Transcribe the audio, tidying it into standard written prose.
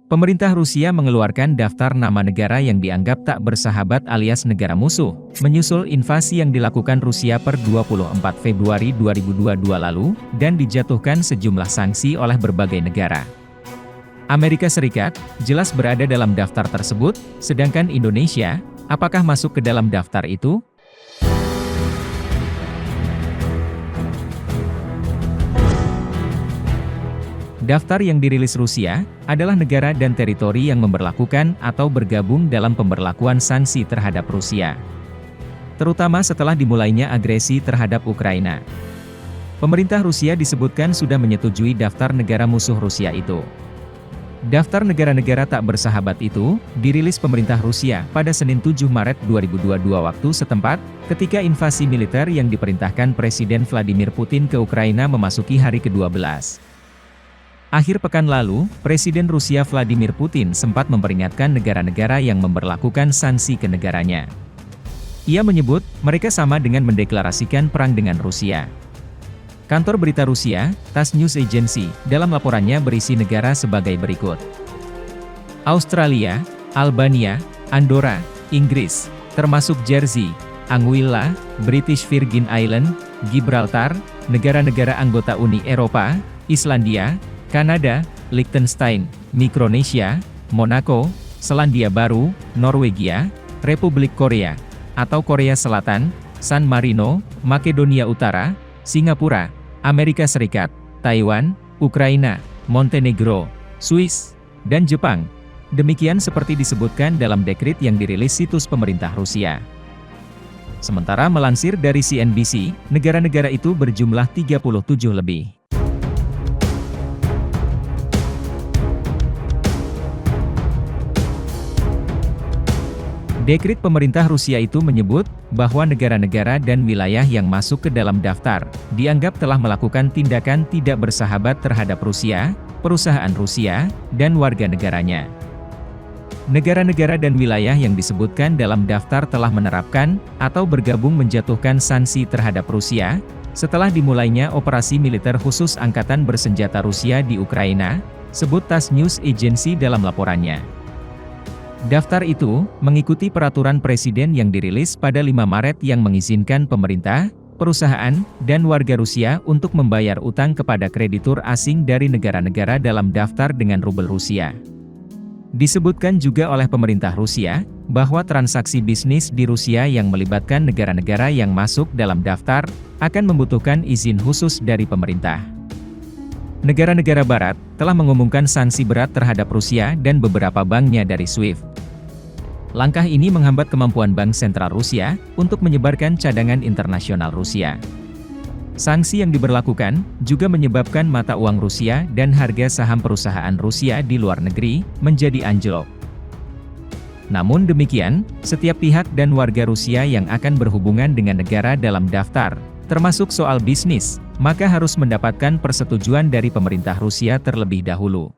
Pemerintah Rusia mengeluarkan daftar nama negara yang dianggap tak bersahabat alias negara musuh, menyusul invasi yang dilakukan Rusia per 24 Februari 2022 lalu, dan dijatuhkan sejumlah sanksi oleh berbagai negara. Amerika Serikat, jelas berada dalam daftar tersebut, sedangkan Indonesia, apakah masuk ke dalam daftar itu? Daftar yang dirilis Rusia, adalah negara dan teritori yang memberlakukan atau bergabung dalam pemberlakuan sanksi terhadap Rusia. Terutama setelah dimulainya agresi terhadap Ukraina. Pemerintah Rusia disebutkan sudah menyetujui daftar negara musuh Rusia itu. Daftar negara-negara tak bersahabat itu, dirilis pemerintah Rusia pada Senin 7 Maret 2022 waktu setempat, ketika invasi militer yang diperintahkan Presiden Vladimir Putin ke Ukraina memasuki hari ke-12. Akhir pekan lalu, Presiden Rusia Vladimir Putin sempat memperingatkan negara-negara yang memberlakukan sanksi ke negaranya. Ia menyebut, mereka sama dengan mendeklarasikan perang dengan Rusia. Kantor berita Rusia, TASS News Agency, dalam laporannya berisi negara sebagai berikut. Australia, Albania, Andorra, Inggris, termasuk Jersey, Anguilla, British Virgin Islands, Gibraltar, negara-negara anggota Uni Eropa, Islandia, Kanada, Liechtenstein, Mikronesia, Monaco, Selandia Baru, Norwegia, Republik Korea, atau Korea Selatan, San Marino, Makedonia Utara, Singapura, Amerika Serikat, Taiwan, Ukraina, Montenegro, Swiss, dan Jepang. Demikian seperti disebutkan dalam dekrit yang dirilis situs pemerintah Rusia. Sementara melansir dari CNBC, negara-negara itu berjumlah 37 lebih. Dekrit pemerintah Rusia itu menyebut, bahwa negara-negara dan wilayah yang masuk ke dalam daftar, dianggap telah melakukan tindakan tidak bersahabat terhadap Rusia, perusahaan Rusia, dan warga negaranya. Negara-negara dan wilayah yang disebutkan dalam daftar telah menerapkan, atau bergabung menjatuhkan sanksi terhadap Rusia, setelah dimulainya operasi militer khusus Angkatan Bersenjata Rusia di Ukraina, sebut TASS News Agency dalam laporannya. Daftar itu, mengikuti peraturan presiden yang dirilis pada 5 Maret yang mengizinkan pemerintah, perusahaan, dan warga Rusia untuk membayar utang kepada kreditur asing dari negara-negara dalam daftar dengan rubel Rusia. Disebutkan juga oleh pemerintah Rusia, bahwa transaksi bisnis di Rusia yang melibatkan negara-negara yang masuk dalam daftar, akan membutuhkan izin khusus dari pemerintah. Negara-negara Barat, telah mengumumkan sanksi berat terhadap Rusia dan beberapa banknya dari SWIFT. Langkah ini menghambat kemampuan Bank Sentral Rusia, untuk menyebarkan cadangan internasional Rusia. Sanksi yang diberlakukan, juga menyebabkan mata uang Rusia dan harga saham perusahaan Rusia di luar negeri, menjadi anjlok. Namun demikian, setiap pihak dan warga Rusia yang akan berhubungan dengan negara dalam daftar, termasuk soal bisnis, maka harus mendapatkan persetujuan dari pemerintah Rusia terlebih dahulu.